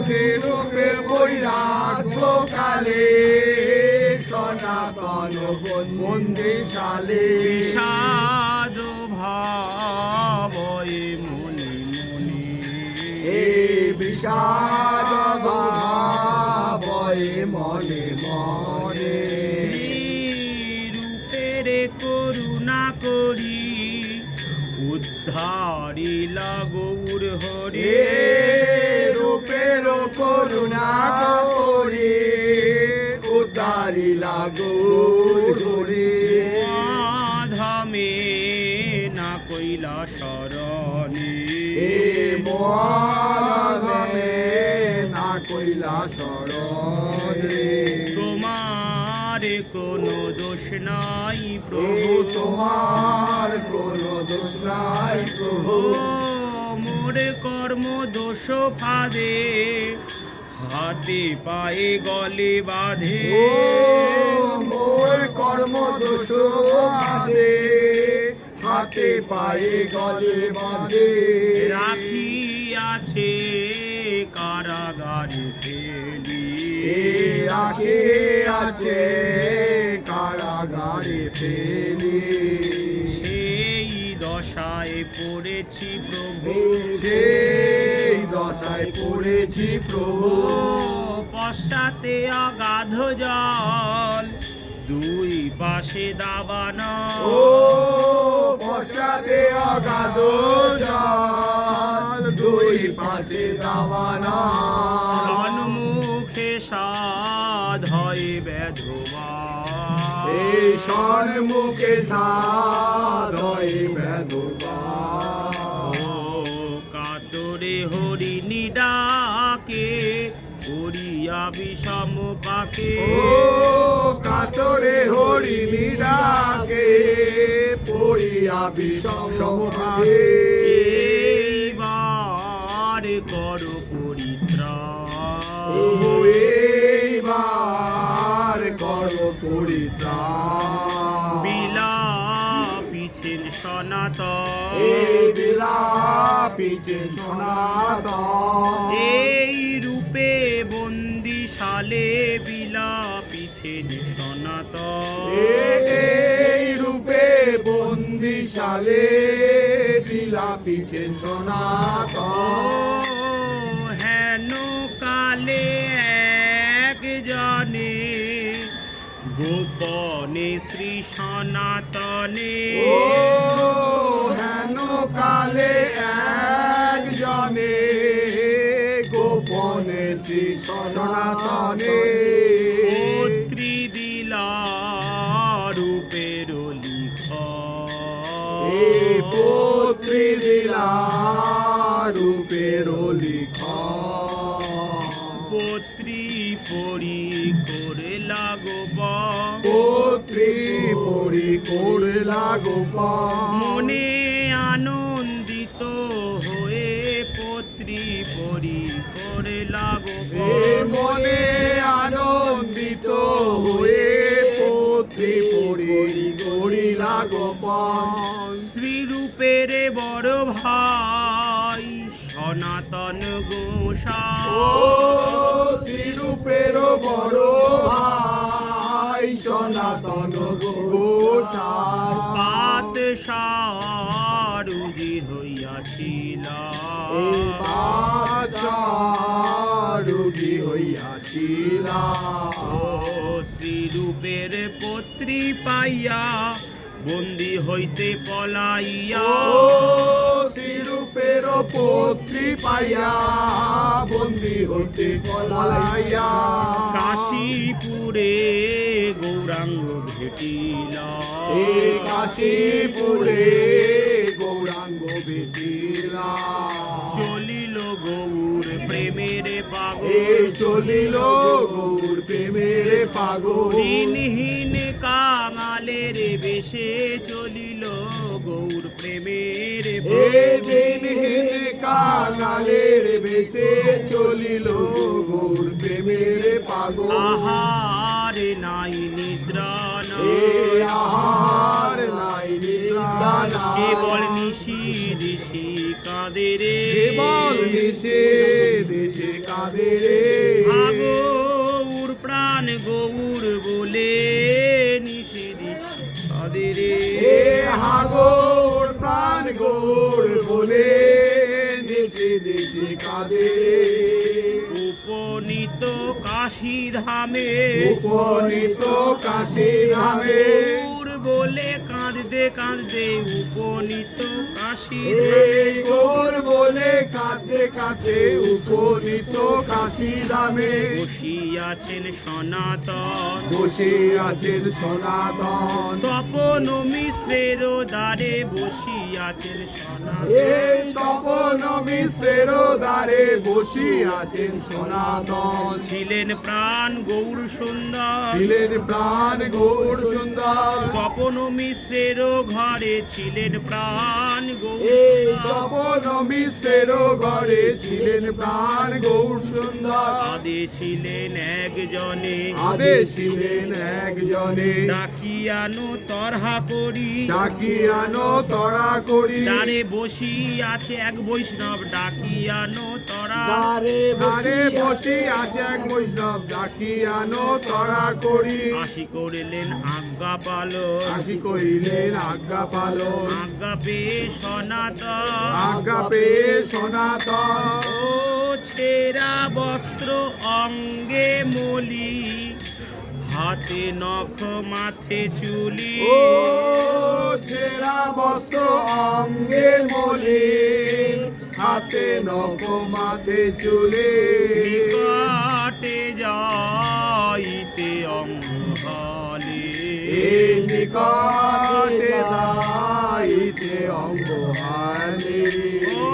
রূপে বৈরাগ্য কালে সনাতন বন্দিশালে বিষাদ ভাব মনে মনে বিষাদ ভাব মনে মনে রূপের করুণা করি উদ্ধারিলা গৌর হরে রূপের করুণা করি উদ্ধারিলা গৌর হরে ধামে না কইলা শরণে মহারামে না কইলা শরণে তোমার কোনো দোষ নাই প্রভু প্রভু তোমার কোনো দোষ নাই প্রভু মোর কর্ম দোষ ফাদে হাতে পায়ে গলে বাঁধে ও মোর কর্ম দোষ বাঁধে হাতে পায়ে গলে বাঁধে রাখি আছে কারাগারে ফেলি রাখে আছে কারাগারে ফেলি সেই দশায় পড়েছি প্রভু সেই দশায় পড়েছি প্রভু পশ্চাতে অগাধ জল দুই পাশে দাবানো ও পশ্চাতে অগাধ জল দুই পাশে দাওয়ানা সম্মুখে সাধ হয় বেধবা এই সম্মুখে সাধয় বেদবা কাতরে হরিণী ডাকে করিয়া বিষম পাকে ও কাতরে হরিণী ডাকে পড়িয়া বিষম পাকে এইবার কর পরিত্রাণ ও এইবার কর পরিত্রাণ বিলাপিছেন সনাতন এই বিলাপিছে সনাতন এই রূপে বন্দিশালে বিলাপিছেন সনাতন এই রূপে বন্দিশালে বিলাপিছে সনাতন হেন কালে এক জনে গোপনে শ্রী সনাতনে ও হেন কালে একজনে গোপনে শ্রী সনাতনে পুত্রী দিলা রূপের লিখ এই পুত্রী দিলা রূপের লিখা পুত্রী পরি করে লাগব পুত্রী পরি করলা গোপাল মনে আনন্দিত হয়ে পুত্রী পরি করে লাগব এ মনে আনন্দিত হয়ে পুত্রী পরি করিলা গোপাল শ্রীরূপের বড় ভাই সনাতন ও গোসাই শ্রীরূপের বড় ভাই সনাতন গোসাই পাতসারুজি হইয়াছিল এই রোগী হইয়াছিলা ও শ্রীরূপের পুত্রী পাইয়া বন্দি হইতে পলাইয়া ও শ্রীরূপের পুত্রী পাইয়া বন্দি হতে পলাইয়া কাশীপুরে গৌরাঙ্গ ভেটিলা এই কাশীপুরে গৌরাঙ্গ বেটিলা চলিল গৌর প্রেমের পাগল এই চলিল গৌর প্রেমের পাগল দিনহীন কাঙালের বেশে চলিল গৌর প্রেমের এই পাগল। দিনহীন কাঙালের বেশে চলিল গৌর প্রেমের পাগল আহার নাই নিদ্রা এ নাই আহার নাই নিদ্রা নাই কেবল নিশি দিশি কাঁদে রে কেবল দেশে দেশে কাঁদে রে গৌর প্রাণ গৌর বলে নিষেধি কাঁদে রে এ হাগোর প্রাণ গৌর বলে দেশে দেশে কাঁদে রে উপনীত কাশী ধামে উপনীত কাশী ধামে গৌর বলে কাঁদতে কাঁদতে উপনীত কাশী এই গৌর বলে কাঁদতে কাঁদতে উপনীত কাশী ধামে বসিয়াছেন সনাতন বসে আছেন সনাতন তপন মিশ্রের দ্বারে বসিয়াছেন সনাতন এই তপন মিশ্রের দ্বারে বসে আছেন সনাতন ছিলেন প্রাণ গৌর সুন্দর ছিলেন প্রাণ গৌর সুন্দর তপন মিশ্রের ঘরে ছিলেন প্রাণ এই গৌর তপন মিশ্রের ঘরে ছিলেন প্রাণ গৌর সুন্দর আদে ছিলেন একজনে আদে ছিলেন একজনে ডাকিয়ানো তরহা করি ডাকিয়ানো তরা করি দ্বারে বসি আছে এক বৈষ্ণব ডাকিয়ানো তরা দ্বারে বসে আছে এক বৈষ্ণব ডাকিয়ানো তরা করি আসি করিলেন আজ্ঞা পালন আসি করিলেন আজ্ঞা পালন আজ্ঞা পেয়ে সনাতন আজ্ঞা পেয়ে সনাতন ও ছেঁড়া বস্ত্র অঙ্গে মলি হাতে নখ মাথে চুলি ও ছেঁড়া বস্ত্র অঙ্গে মলি হাতে নখ মাথে চুলে নিকটে যাইতে অঙ্গহালে এই নিকটে যাইতে অঙ্গহালে ও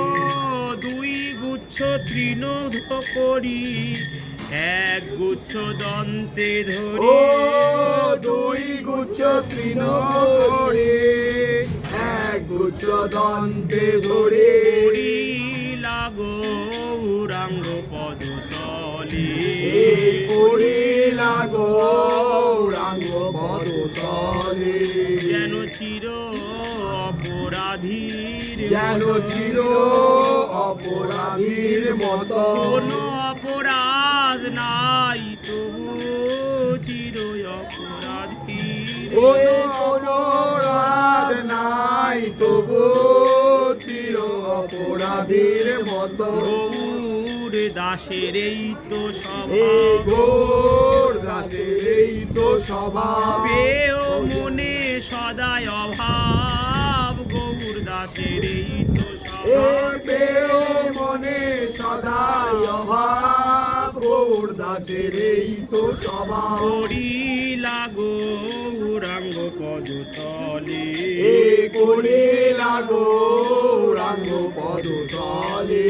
দুই গুচ্ছ তৃণধ করি এক গুচ্ছ দন্তে ধরি ও দুই গুচ্ছ তৃণ করে এক গুচ্ছ দন্তে ধরে করি লাগো রাঙ্গ পদ তলে করি লাগো রাঙ্গ বড় তলে যেন চির অপরাধীর যেন চির অপরাধীর মতো কোনো অপরাধ নাই তবু চির অপরাধীর কোনো রাত নাই তবু চির অপরাধীর মতো গৌর দাসের এই তো এই স্বভাব গৌর দাসের এই তো স্বভাব পেও মনে সদাই অভাব গৌর দাসের এই তো এ স্বভাব পেও মনে সদাই অভাব গৌর দাসের এই তো স্বভাব করি লাগো রাঙ্গ পদ তলে এ করে লাগো রাঙ্গ পদ তলে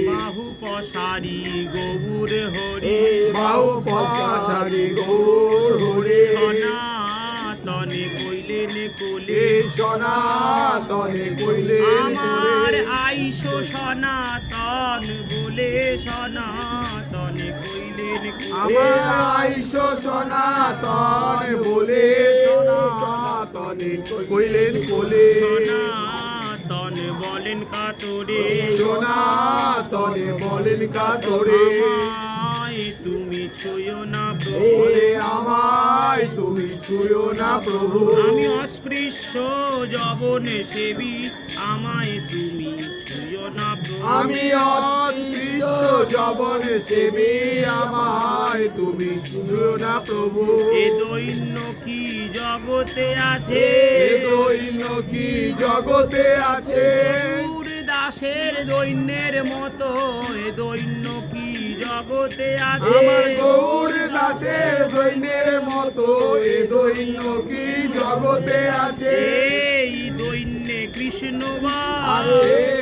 বাহু পসারি গৌর হরি এ বাউ পচারি গৌর হরে সনাতনে কইলেন কোলে এ সনাতনে কইলে আমার আইসো সনাতন বলে সনাতনে কইলেন কোলে আমার আইসো সনাতন বলে সনাতনে কইলেন কোলে সনাতন বলেন কাতরে সনাতনে বলেন কাতরে আমায় তুমি ছুঁয়ো না প্রভু ওরে আমায় তুমি ছুঁয়ো না প্রভু আমি অস্পৃশ্য যবনে সেবী আমায় তুমি ছুঁয়ো না প্রভু আমি অদৃশ্য জবনে সেবী আমায় তুমি ছুঁয়ো না প্রভু এ দৈন্য কি জগতে আছে এ দৈন্য কি জগতে আছে গৌর দাসের দৈন্যের মতো এ দৈন্য কি জগতে আছে আমার গৌর দাসের দৈন্যের মতো এ দৈন্য কি জগতে আছে এই দৈন্যে কৃষ্ণ আরে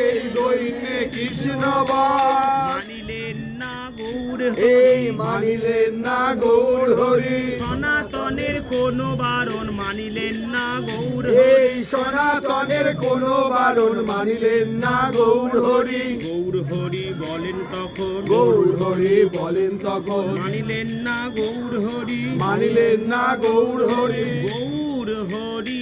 এই দৈন্যে কৃষ্ণ মানিলেন না গৌর এই মানিলেন না গৌর হরি সনাতনের কোনো বারণ মানিলেন না গৌর এই সনাতনের কোনো বারণ মানিলেন না গৌর হরি গৌর হরি বলেন তখন গৌর হরি বলেন তখন মানিলেন না গৌর হরি মানিলেন না গৌর হরি গৌর হরি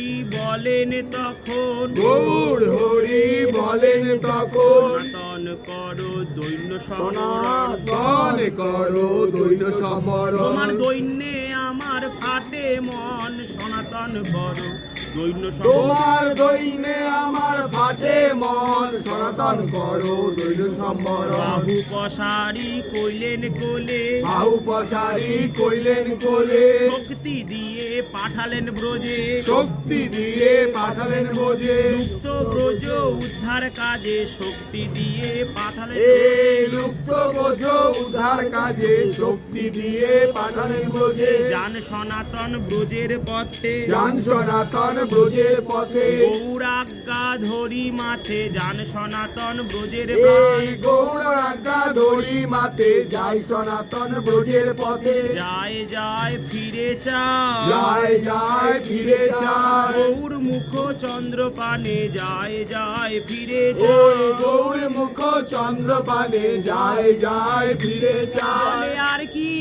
বলেন তখন গৌর হরি বলেন তখন সনাতন করো দৈন্য সমরণ সনাতন করো দৈন্য সমরণ তোমার দৈন্যে আমার ফাটে মন সনাতন করো দৈন্য সমরণ তোমার দৈন্যে আমার ফাটে মন সনাতন করো দৈন্য সমরণ বাহু পসারি কইলেন কোলে বাহু পসারি কইলেন কোলে শক্তি দিয়ে পাঠালেন ব্রজে শক্তি দিয়ে পাঠালেন বোঝে লুপ্ত ব্রজ উদ্ধার কাজে শক্তি দিয়ে পাঠালেন এই লুপ্ত বোঝো উদ্ধার কাজে শক্তি দিয়ে পাঠালেন বোঝে যান সনাতন ব্রজের পথে যান সনাতন ব্রজের পথে গৌরাজ্ঞা ধরি মাথে যান সনাতন ব্রজের এই প্রাণ গৌর আজ্ঞা ধরি মাতে যাই সনাতন ব্রজের পথে যায় যায় ফিরে চায় যায় যায় ফিরে যায় গৌর মুখ চন্দ্র পানে যায় যায় ফিরে ওই যায় গৌর মুখ চন্দ্র পানে যায় যায় ফিরে যায় বলে আর কি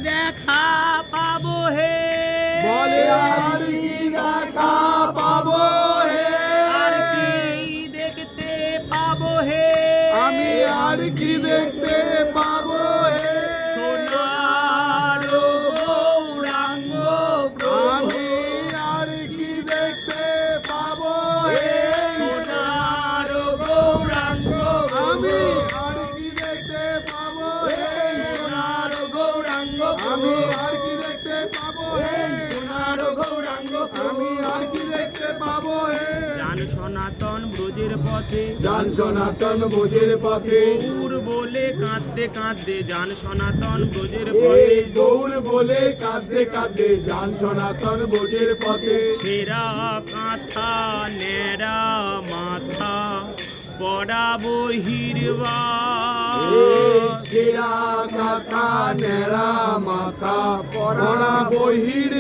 দেখা পাবো হে বলে আর কি দেখা পাবো হে আর কি দেখতে পাবো হে আমি আর কি দেখতে পাবো হে সোনার গৌরাঙ্গ আমি আর কি দেখতে পাবো হে সোনার গৌরাঙ্গ আমি আর কি দেখতে পাবো হে সোনার গৌরাঙ্গ আমি আর কি দেখতে পাবো হে সোনার গৌরাঙ্গ আমি আর কি দেখতে পাবো হে যান সনাতন ব্রজের পথে যান সনাতন ব্রজের পথে গৌর বলে কাঁদতে কাঁদতে যান সনাতন ব্রজের পথে এই গৌর বলে কাঁদতে কাঁদতে যান সনাতন ব্রজের পথে ছেঁড়া কাঁথা নেড়া মাথা পড়া বহিরবা এই ছেঁড়া কাঁথা নেড়া মাথা পরা বহির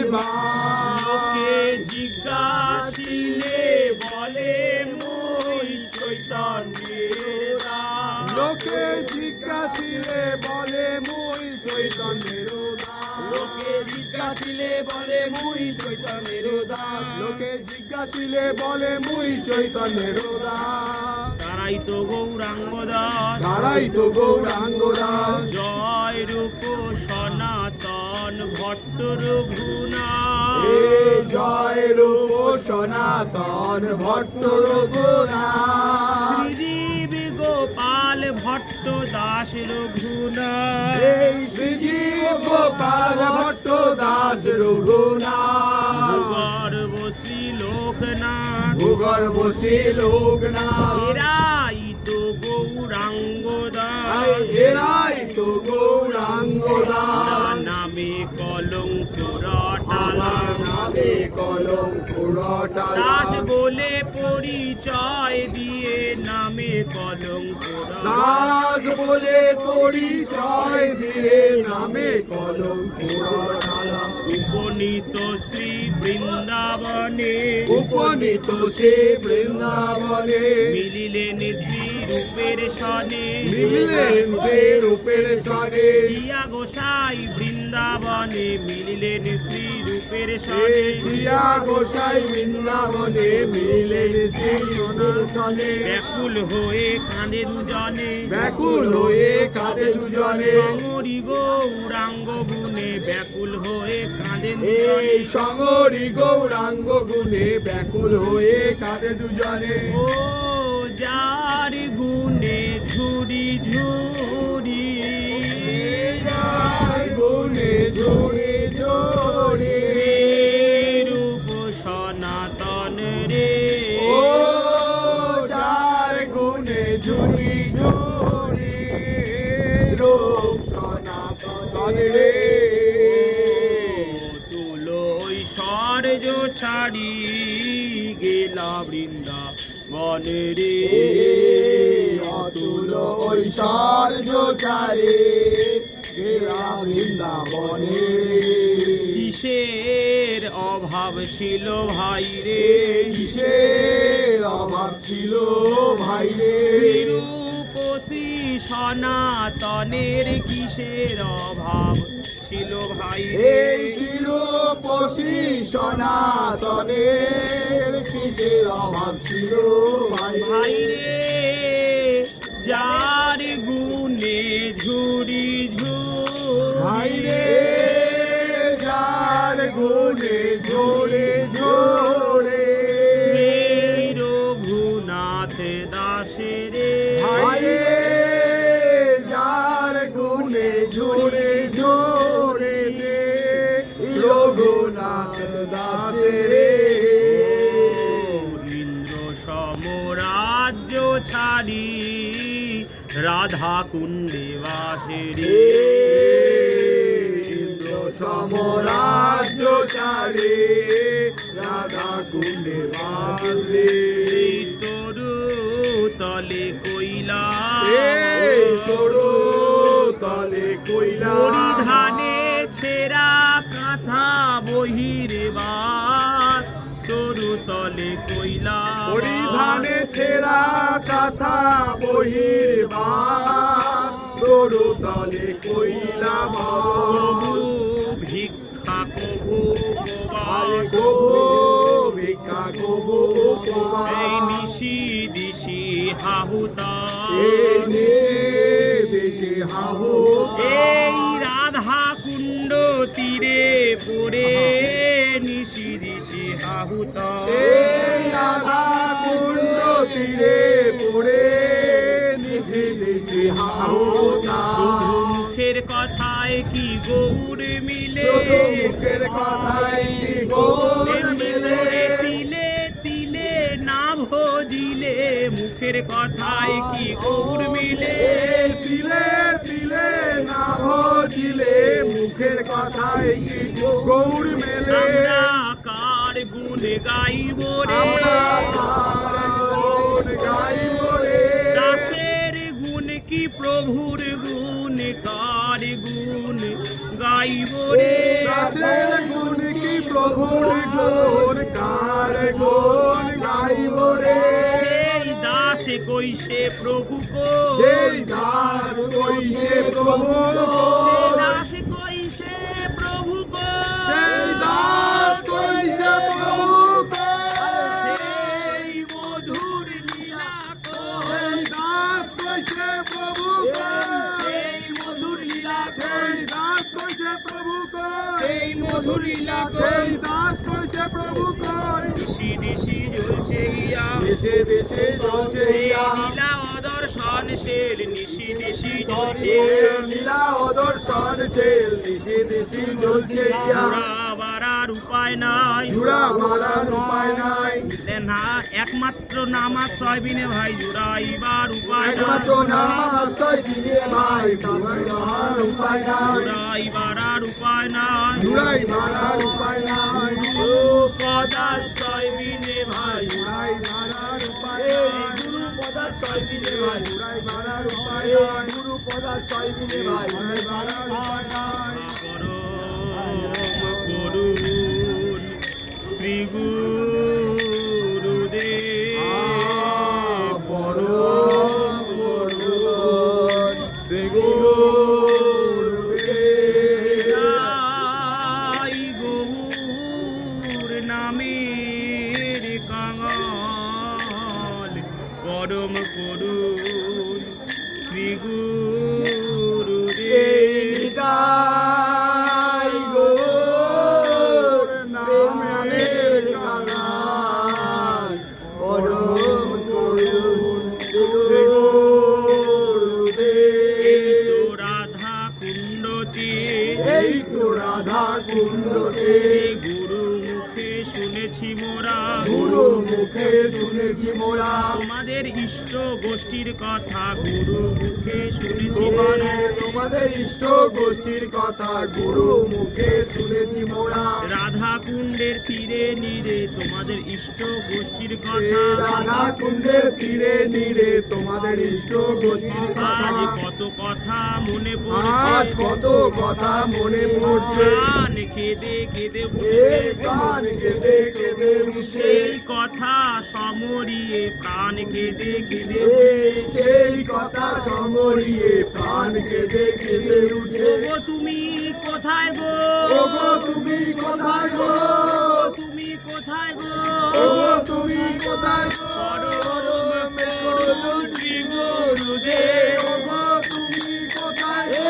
লোকে জিজ্ঞাসিলে বলে মই চৈতন্যের দাস। লোকে জিজ্ঞাসিলে বলে মুই চৈতন্যের দাস লোকে জিজ্ঞাসিলে বলে মই চৈতন্যের দাস। লোকে জিজ্ঞাসিলে বলে মুই চৈতন্যের দাস তারাই তো গৌরাঙ্গ দাস তারাই তো গৌরাঙ্গ দাস জয় রূপ সনাতন ভট্ট রঘুনাথ এ জয় রূপ সনাতন ভট্ট রঘুনাথ শ্রীজীব গোপাল ভট্ট দাস রঘুনাথ এই শ্রীজীব গোপাল ভট্ট দাস রঘুনাথ গর্বশ্রী লোকনাথ ভূগর্ভশী লোকনাথ এরাই তো গৌরাঙ্গ দাস এরাই তো গৌরাঙ্গ দাস নামে কলঙ্ক রটালা নামে কলম দাস বলে পরিচয় দিয়ে নামে কলঙ্ক রটালা। নাগ বলে পরিচয় দিয়ে নামে কলম উপনীত শ্রী বৃন্দাবনে উপনীত সে বৃন্দাবনে মিলিলেন শ্রী রূপের সনে মিললেন সে রূপের সনে দিয়া গোসাই বৃন্দাবনে মিলিলেন শ্রী রূপের সনে দিয়া গোসাই বৃন্দাবনে মিললেন সে সোনার সনে ব্যাকুল হয়ে কাঁদে দুজনে ব্যাকুল হয়ে কাঁদে দুজনে সমরি গৌরাঙ্গ গুণে ব্যাকুল হয়ে কাঁদে এই দুজনে সঙ্গরি গৌরাঙ্গ গুণে ব্যাকুল হয়ে কাঁদে দুজনে ও যার গুণে ঝুরি ঝুরি যার গুণে ঝরে ঝরে রূপ সনাতন রে ও যার গুণে ঝুরি ঝরে রূপ সনাতন রে তুলো ঐশ্বর্য ছাড়ি গেলা বৃন্দা বনে রে অতুল ঐশ্বর্য চারে গেলা বৃন্দাবনে কিসের অভাব ছিল ভাই রে কিসের অভাব ছিল ভাই রে রূপসী সনাতনের কিসের অভাব ছিল ভাই রে? এই ছিল পশি সনাতনের কিসের অভাব ছিল ভাই ভাই রে যার গুণে ঝুরি ভাই ঝুরি রে যার গুণে ঝরে ঝরে রঘুনাথ দাসে রে ভাই রে যার গুণে ঝরে ঝরে রঘুনাথ দাসের ইন্দ্র সমরাজ্য ছাড়ি রাধা কুণ্ডে বাসে রে ইন্দ্র সমরাজ্য চারে রাধা কুণ্ডে বাসে তরু তলে কইলা তোড়ো তলে কইলা পরিধানে ছেঁড়া কাঁথা বহির বাস তরু তলে কইলা পরিধানে ছেঁড়া কাঁথা বহির্বাস তোড়ো তলে কইলা প্রভু ভিক্ষা কভু আরে গো ভিক্ষা গো এই নিশি দিশি হাহুতা এই নিশে দেশে হাহু এই রাধা কুণ্ড তীরে পড়ে নিশি দিশি হাহুতা এই রাধা কুণ্ড তীরে পড়ে নিশে দেশে হাহু শুধু মুখের কথায় কি গৌর মিলে শুধু মুখের কথাই গোল এমনি মেলে করে তিলে তিলে না ভজিলে মুখের কথায় কি গৌর মিলে তিলে তিলে না ভজিলে মুখের কথাই কি গৌর মেলে আমরা কার গুণ গাইব আমরা রে গান গাইব রে দাসের গুণ কি প্রভুর গুণ কার গুণ গাইব রে দাসের গুণ কি প্রভুর গুণ কার গুণ গাইব রে সেই দাস কইছে প্রভু কো সেই দাস কইছে প্রভু সেই দাস কইছে প্রভু কো সেই দাস কইছে প্রভু সেই মধুর লীলা কো সেই দাস কইছে প্রভু সেই মধুর লীলা কো সেই দাস কইছে প্রভু সেই মধুর লীলা কো সেই দাস কইছে প্রভু দিশি দিশি জ্বলছে ইয়া দেশে দেশে চলছে এই ইয়া লীলা অদর্শন শের নিশি দিশি জ্বলছে লীলা অদর্শন সেল দেশে দেশে চলছে ইয়া বাড়ার উপায় নাই জুড়া মারার উপায় নাই না একমাত্র নামাজ সয়বিনে ভাই জুড়াইবার উপায় নাই একমাত্র নামাজ তাই জিনে ভাই মারার উপায় নাই জুড়াইবার আর উপায় নাই জুড়াই মারার উপায় নাই পদাশ্রয় বিনে ভাই জুড়াই মারার উপায় এই নাই গুরু পদাশ্রয় বিনে ভাই জুড়াই মারার উপায় এই নাই গুরু পদাশ্রয় বিনে ভাই জুড়াই মারার উপায় নাই পরম করুণ শ্রী গুরুদেব পরম করুণ শ্রী গুরুদেব জয় গৌর নামের কাঙাল পরম করুণ শ্রী গুরুদেব গাই গো প্রেম নামের কাঙাল পরম করুণ এই গুরুদেব তো রাধা কুণ্ডতে এই তো রাধা কুণ্ডতে গুরু মুখে শুনেছি মোরা গুরু মুখে শুনেছি মোরা তোমাদের ইষ্ট গোষ্ঠীর কথা গুরু মুখে শুনেছি মোরা তোমাদের তোমাদের ইষ্ট গোষ্ঠীর কথা গুরু মুখে শুনেছি মোরা। রাধা কুণ্ডের তীরে নীরে তোমাদের ইষ্ট গোষ্ঠীর কথা। রাধা কুণ্ডের তীরে নীরে তোমাদের ইষ্ট গোষ্ঠীর কথা। আজ কত কথা মনে আজ পড়ছে, কত কথা মনে পড়ছে। গান কেঁদে কেঁদে এ উঠছে, গান কেঁদে কেঁদে উঠছে। সেই কথা সমরিয়ে প্রাণ কেঁদে কেঁদে সেই কথা সমরিয়ে প্রাণ কেঁদে কেঁদে উঠছে। ওগো তুমি কোথায় গো, ওগো তুমি কোথায় গো, তুমি কোথায় গো, ওগো তুমি কোথায় গো, পরম করুণ শ্রী গুরুদেব, ওগো তুমি কোথায় গো,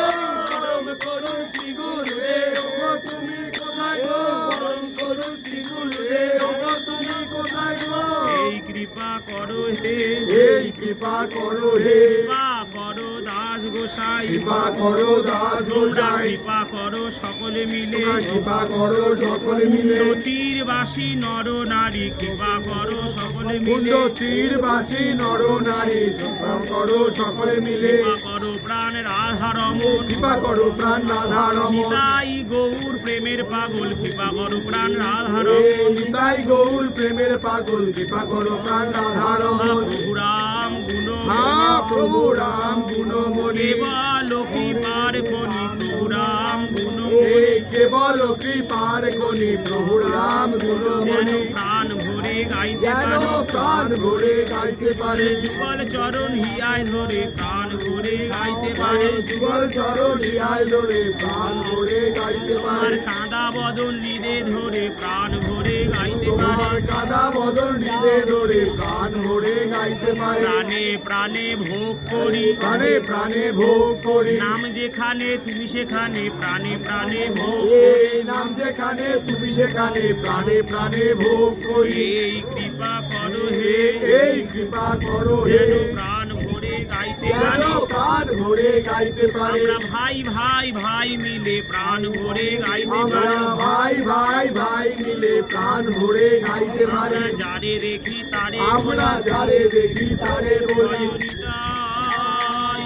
পরম করুণ শ্রী গুরুদেব, ওগো তুমি কোথায় গো, পরম করুণ শ্রী গুরুদেব, ওগো তুমি কোথায় গো। এই কৃপা করো হে, এই কৃপা করো হে, কৃপা করো দাস গোসাই, কৃপা করো দাস তোমরা গোসাই, কৃপা করো সকলে মিলে, তোমরা কৃপা করো সকলে মিলে। তীরবাসী নর নারী কৃপা করো সকলে কুণ্ড মিলে, তীরবাসী নর নারী কৃপা করো সকলে মিলে। কৃপা করো প্রাণ রাধা রমন, কৃপা করো প্রাণ রাধা রমন, নিতাই গৌর প্রেমের পাগল, কৃপা করো প্রাণ রাধা হে রমন, নিতাই গৌর প্রেমের পাগল, কৃপা করো প্রাণ রাধা রমন। প্রভু রাম গুণ হ্যাঁ প্রভু রাম গুণমণি, কেবল কৃপার খনি, প্রভু রাম গুণ এই কেবল কৃপার খনি, প্রভু রাম গুণমণি। প্রাণ ভরে গাইতে যেন পারি, প্রাণ ভরে গাইতে পারে, যুগল চরণ হিয়ায় ধরে প্রাণ ভরে গাইতে পারে, যুগল চরণ ইহাই ধরে প্রাণ ভরে গাইতে তোমার পারে। কাঁদা বদন হৃদে ধরে প্রাণ ভরে গাইতে পারে, তোমার কাদা বদন হৃদে ধরে প্রাণ ভরে গাইতে পারে। প্রাণে প্রাণে ভোগ করি, প্রাণে প্রাণে ভোগ করি, নাম যেখানে তুমি সেখানে প্রাণে প্রাণে ভোগ, এই নাম যেখানে তুমি সেখানে প্রাণে প্রাণে ভোগ করি। এই কৃপা করো হে, এই কৃপা করো হে, যেন প্রাণ ভরে গাইতে যেন পারি, প্রাণ ভরে গাইতে পারে। আমরা ভাই ভাই ভাই মিলে প্রাণ ভরে গাইতে আমরা পারি, ভাই ভাই ভাই মিলে প্রাণ ভরে গাইতে পারে। আমরা যারে দেখি তারে আমরা যারে দেখি তারে বলি, জয়নিতাই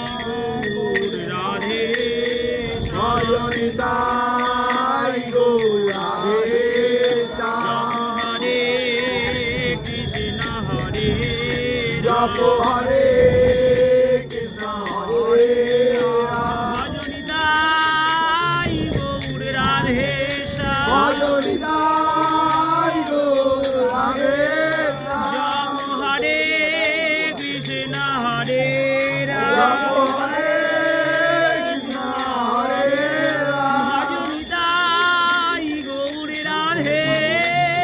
গৌর রাধে জয়নিতাই গৌর রাধে শ্যাম। হরে কৃষ্ণ হরে জপ হরে কৃষ্ণ হরে রাম, ভজনিতাই গৌর রাধে শ্যাম। ভজনিতাই গৌর রাধে শ্যাম। জপ হরে কৃষ্ণ হরে রাম, জপ হরে কৃষ্ণ হরে রাম, ভজনিতাই গৌর রাধে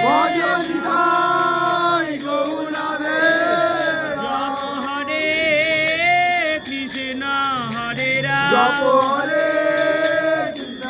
ভজনিতাই গৌর রাধে জপ হরে কৃষ্ণ হরে জপ রাম, হরে কৃষ্ণ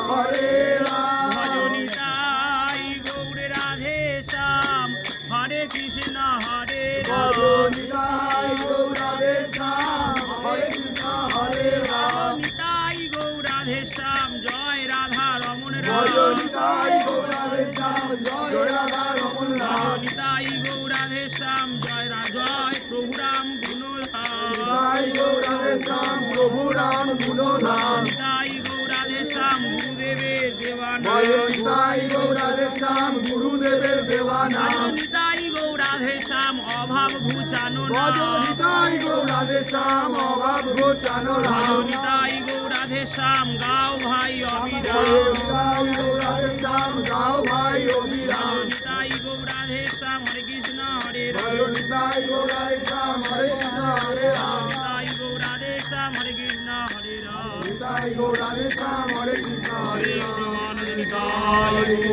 হরে রাম, ভজনিতাই গৌর রাধে শ্যাম। হরে কৃষ্ণ হরে রাম, ভজনিতাই গৌর রাধে শ্যাম। হরে কৃষ্ণ হরে রাম, ভজনিতাই গৌর রাধে শ্যাম। জয় রাধা রমন রাম, ভজনিতাই গৌর রাধে শ্যাম। জয় রাধা রমন রাম, ভজনিতাই গৌর রাধে শ্যাম। জয় জয় প্রভু রাম গুণধাম, নিতাই গৌর রাধে শ্যাম। প্রভু রাম গুণধাম, নিতাই গৌর রাধে শ্যাম। গুরুদেবের দেওয়ানা, ভজনিতাই গৌর রাধে শ্যাম। গুরুদেবের দেওয়ানা, নিতাই গৌর রাধে শ্যাম। অভাব ঘুচানো না, ভজনিতাই গৌর রাধে শ্যাম। অভাব ঘোচানো রাম, নিতাই গৌর রাধে শ্যাম। গাও ভাই অবিরাম, নিতাই গৌর রাধে শ্যাম। গাও ভাই অবিরাম, নিতাই গৌর রাধে শ্যাম। হরে কৃষ্ণ হরে রাম, ভজনিতাই গৌর রাধে শ্যাম। হরে কৃষ্ণ হরে রাম, নিতাই গৌর রাধে শ্যাম। হরে কৃষ্ণ হরে রাম। নিতাই গৌর রাধে শ্যাম।